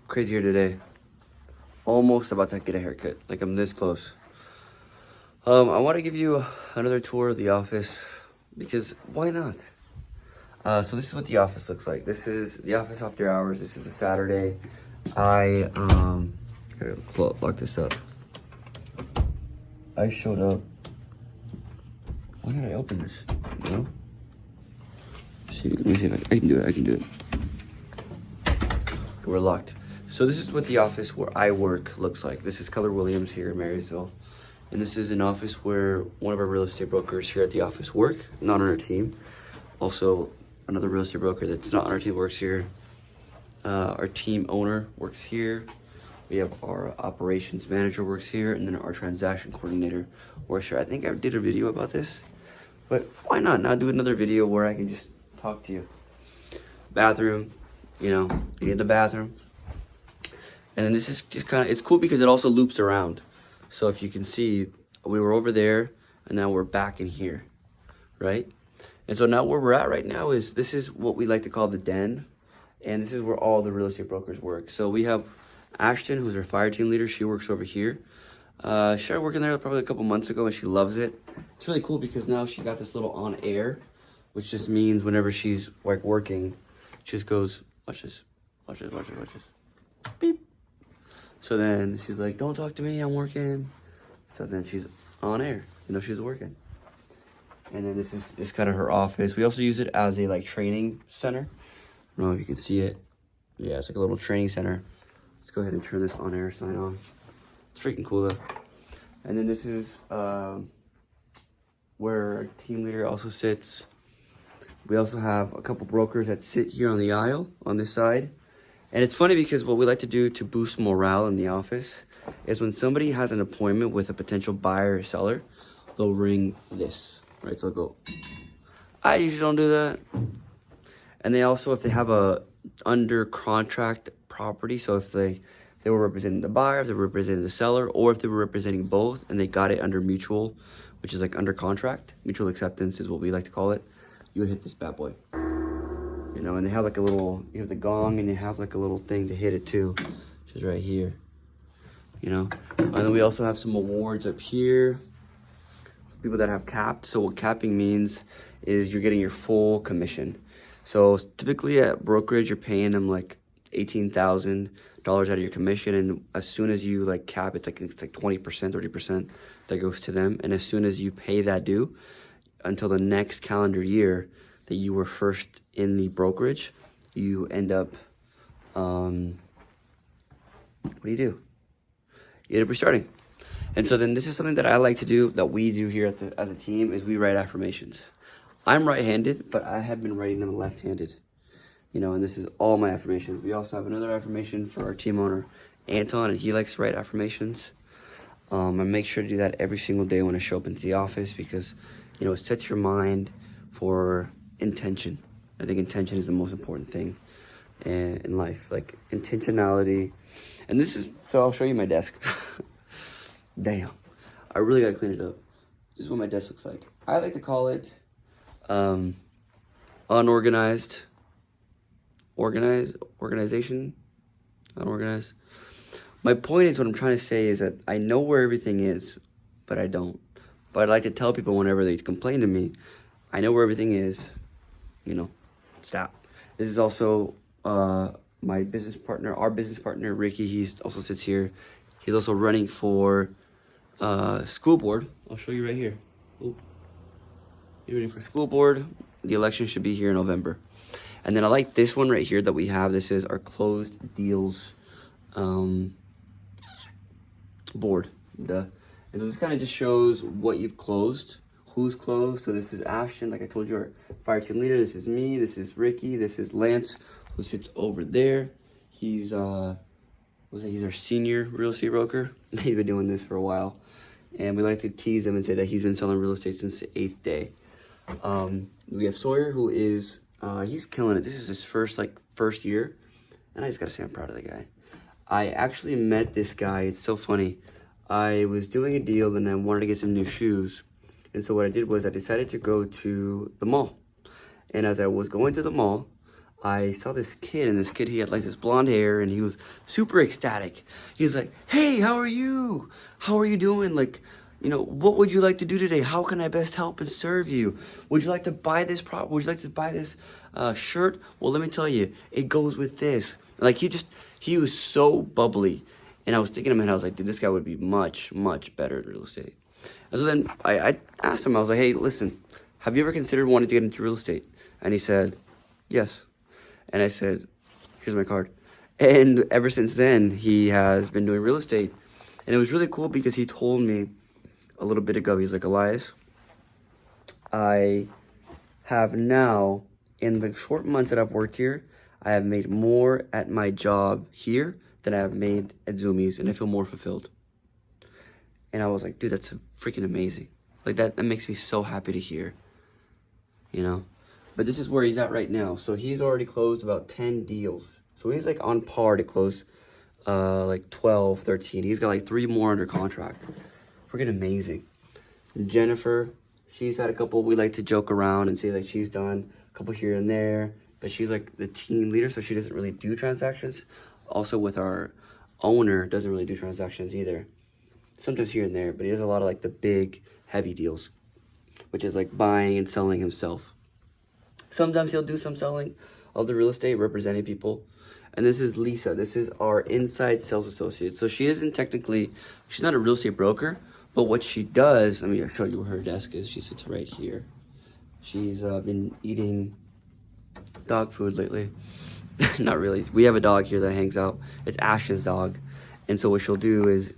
Crazier today. Almost about to get a haircut. Like I'm this close. I want to give you another tour of the office because why not? So this is what the office looks like. This is the office after hours. This is a Saturday. I gotta lock this up. I showed up. Why did I open this? You know? See, let me see if I can do it. I can do it. Okay, we're locked. So this is what the office where I work looks like. This is Keller Williams here in Marysville. And this is an office where one of our real estate brokers here at the office work, not on our team. Also, another real estate broker that's not on our team works here. Our team owner works here. We have our operations manager works here, and then our transaction coordinator works here. I think I did a video about this, but why not do another video where I can just talk to you. Bathroom, you need the bathroom. And then this is just kind of, it's cool because it also loops around. So if you can see, we were over there and now we're back in here, right? And so now where we're at right now is, this is what we like to call the den. And this is where all the real estate brokers work. So we have Ashton, who's our fire team leader. She works over here. She started working there probably a couple months ago and she loves it. It's really cool because now she got this little on air, which just means whenever she's like working, she just goes, watch this, watch this, watch this, watch this. Beep. So then she's like, don't talk to me, I'm working. So then she's on air, she's working. And then this is just kind of her office. We also use it as a like training center. I don't know if you can see it. Yeah, it's like a little training center. Let's go ahead and turn this on air sign on. It's freaking cool though. And then this is where our team leader also sits. We also have a couple brokers that sit here on the aisle on this side. And it's funny because what we like to do to boost morale in the office is when somebody has an appointment with a potential buyer or seller, they'll ring this, right? So they'll go, I usually don't do that. And they also, if they have a under contract property, so if they were representing the buyer, if they were representing the seller, or if they were representing both and they got it under mutual, which is like under contract, mutual acceptance is what we like to call it, you would hit this bad boy. And they have like a little, you have the gong and you have like a little thing to hit it too, which is right here, And then we also have some awards up here for people that have capped. So what capping means is you're getting your full commission. So typically at brokerage, you're paying them like $18,000 out of your commission. And as soon as you like cap, it's like 20%, 30% that goes to them. And as soon as you pay that due until the next calendar year that you were first in the brokerage, you end up, what do? You end up restarting. And so then this is something that I like to do, that we do here as a team, is we write affirmations. I'm right-handed, but I have been writing them left-handed. And this is all my affirmations. We also have another affirmation for our team owner, Anton, and he likes to write affirmations. I make sure to do that every single day when I show up into the office because, it sets your mind for intention. I think intention is the most important thing in life, like intentionality. And so I'll show you my desk. Damn, I really gotta clean it up. This is what my desk looks like. I like to call it unorganized, organization, unorganized. My point is, what I'm trying to say is that I know where everything is, but I don't. But I like to tell people whenever they complain to me, I know where everything is, stop. This is also my business partner, our business partner, Ricky. He also sits here. He's also running for school board. I'll show you right here. Ooh. He's running for school board. The election should be here in November. And then I like this one right here that we have. This is our closed deals board. And so this kind of just shows what you've closed, who's closed. So this is Ashton, like I told you, our fire team leader. This is me. This is Ricky. This is Lance, who sits over there. He's he's our senior real estate broker. He's been doing this for a while, and we like to tease him and say that he's been selling real estate since the 8th day. We have Sawyer, who is he's killing it. This is his first year, and I just gotta say I'm proud of the guy. I actually met this guy. It's so funny. I was doing a deal and I wanted to get some new shoes. And so what I did was I decided to go to the mall. And as I was going to the mall, I saw this kid, and this kid, he had like this blonde hair, and he was super ecstatic. He's like, "Hey, how are you? How are you doing? Like, you know, what would you like to do today? How can I best help and serve you? Would you like to buy this Would you like to buy this shirt? Well, let me tell you, it goes with this." Like he was so bubbly, and I was thinking in my head, I was like, "Dude, this guy would be much, much better at real estate." And so then I asked him, I was like, "Hey, listen, have you ever considered wanting to get into real estate?" And he said, "Yes." And I said, "Here's my card." And ever since then, he has been doing real estate. And it was really cool because he told me a little bit ago, he's like, "Elias, I have now, in the short months that I've worked here, I have made more at my job here than I have made at Zoomies, and I feel more fulfilled." And I was like, "Dude, that's freaking amazing." Like that makes me so happy to hear, you know? But this is where he's at right now. So he's already closed about 10 deals. So he's like on par to close like 12, 13. He's got like 3 more under contract. Freaking amazing. Jennifer, she's had a couple. We like to joke around and say like she's done a couple here and there. But she's like the team leader, so she doesn't really do transactions. Also with our owner, doesn't really do transactions either. Sometimes here and there, but he does a lot of like the big, heavy deals, which is like buying and selling himself. Sometimes he'll do some selling of the real estate, representing people. And this is Lisa. This is our inside sales associate. So she isn't technically, she's not a real estate broker, but what she does, let me show you where her desk is. She sits right here. She's been eating dog food lately. Not really. We have a dog here that hangs out. It's Ash's dog. And so what she'll do is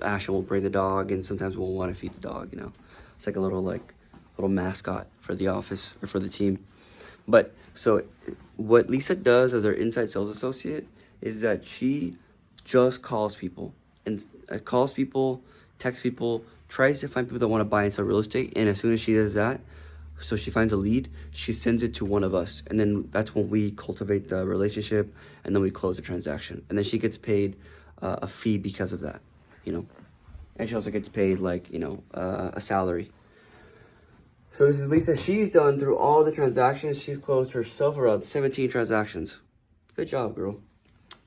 Asha will bring the dog, and sometimes we'll want to feed the dog, you know. It's like a little mascot for the office or for the team. But so what Lisa does as our inside sales associate is that she just calls people and texts people, tries to find people that want to buy and sell real estate. And as soon as she does that, so she finds a lead, she sends it to one of us. And then that's when we cultivate the relationship, and then we close the transaction. And then she gets paid a fee because of that, you know. And she also gets paid like, you know, a salary. So this is Lisa. She's done through all the transactions. She's closed herself around 17 transactions. Good job, girl.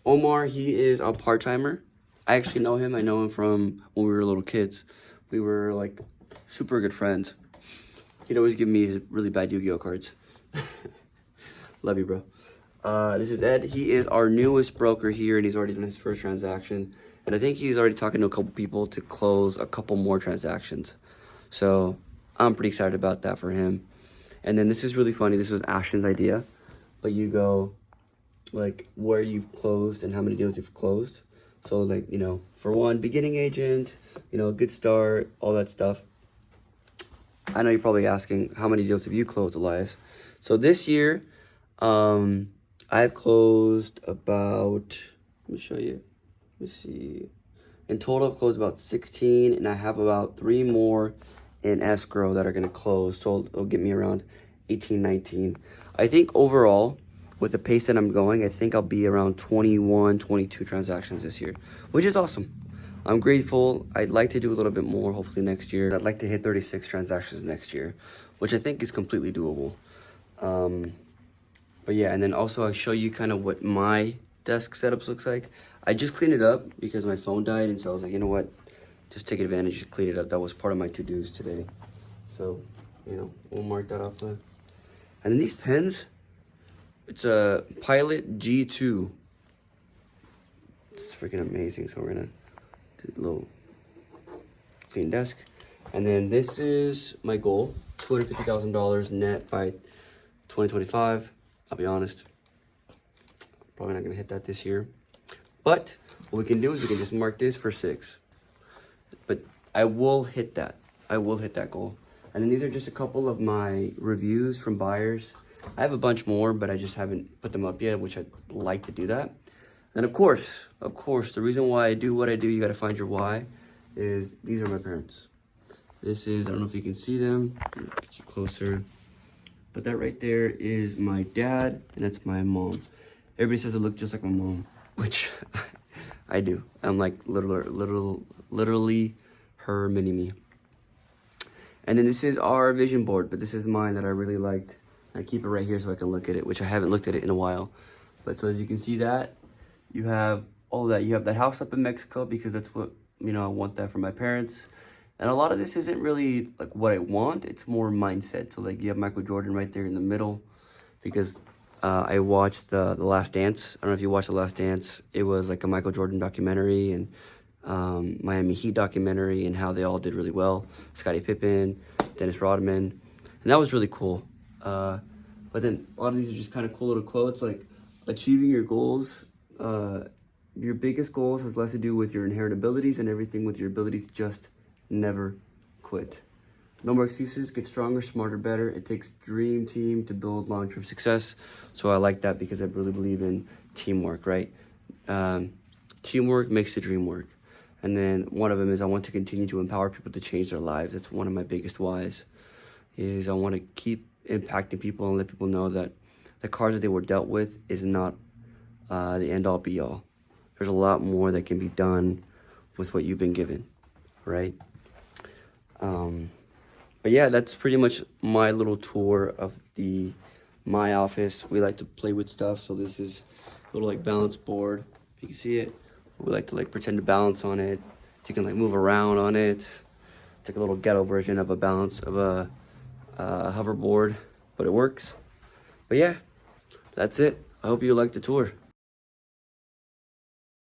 Omar, he is a part-timer. I actually know him. I know him from when we were little kids. We were like super good friends. He'd always give me his really bad Yu-Gi-Oh cards. Love you, bro. This is Ed. He is our newest broker here, and he's already done his first transaction. And I think he's already talking to a couple people to close a couple more transactions. So I'm pretty excited about that for him. And then this is really funny. This was Ashton's idea. But you go, like, where you've closed and how many deals you've closed. So, like, you know, for one, beginning agent, you know, good start, all that stuff. I know you're probably asking, how many deals have you closed, Elias? So this year, I've closed about, let me show you. Let me see. In total, I've closed about 16, and I have about 3 more in escrow that are going to close. So it'll get me around 18, 19. I think overall, with the pace that I'm going, I think I'll be around 21, 22 transactions this year, which is awesome. I'm grateful. I'd like to do a little bit more, hopefully next year. I'd like to hit 36 transactions next year, which I think is completely doable. But yeah, and then also I'll show you kind of what my desk setups looks like. I just cleaned it up because my phone died, and so I was like, you know what? Just take advantage and clean it up. That was part of my to-dos today. So, you know, we'll mark that off there. And then these pens, it's a Pilot G2. It's freaking amazing. So we're gonna do a little clean desk. And then this is my goal, $250,000 net by 2025. I'll be honest, probably not gonna hit that this year. But what we can do is we can just mark this for 6. But I will hit that. I will hit that goal. And then these are just a couple of my reviews from buyers. I have a bunch more, but I just haven't put them up yet, which I'd like to do that. And of course, the reason why I do what I do, you gotta find your why, is these are my parents. This is, I don't know if you can see them, get you closer. But that right there is my dad, and that's my mom. Everybody says I look just like my mom, which I do. I'm like literally her mini-me. And then this is our vision board, but this is mine that I really liked. I keep it right here so I can look at it, which I haven't looked at it in a while. But so as you can see that, you have all that. You have that house up in Mexico because that's what, you know, I want that for my parents. And a lot of this isn't really like what I want. It's more mindset. So like you have Michael Jordan right there in the middle because I watched the Last Dance. I don't know if you watched The Last Dance. It was like a Michael Jordan documentary and Miami Heat documentary and how they all did really well. Scottie Pippen, Dennis Rodman. And that was really cool. But then a lot of these are just kind of cool little quotes like achieving your goals. Your biggest goals has less to do with your inherent abilities and everything with your ability to just never quit. No more excuses, get stronger, smarter, better. It takes dream team to build long-term success. So I like that because I really believe in teamwork, right? Teamwork makes the dream work. And then one of them is I want to continue to empower people to change their lives. That's one of my biggest whys, is I want to keep impacting people and let people know that the cards that they were dealt with is not the end-all be-all. There's a lot more that can be done with what you've been given, right? But yeah, that's pretty much my little tour of my office. We like to play with stuff, so this is a little like balance board. If you can see it, we like to like pretend to balance on it. You can like move around on it. It's like a little ghetto version of a hoverboard, but it works. But yeah, that's it. I hope you liked the tour.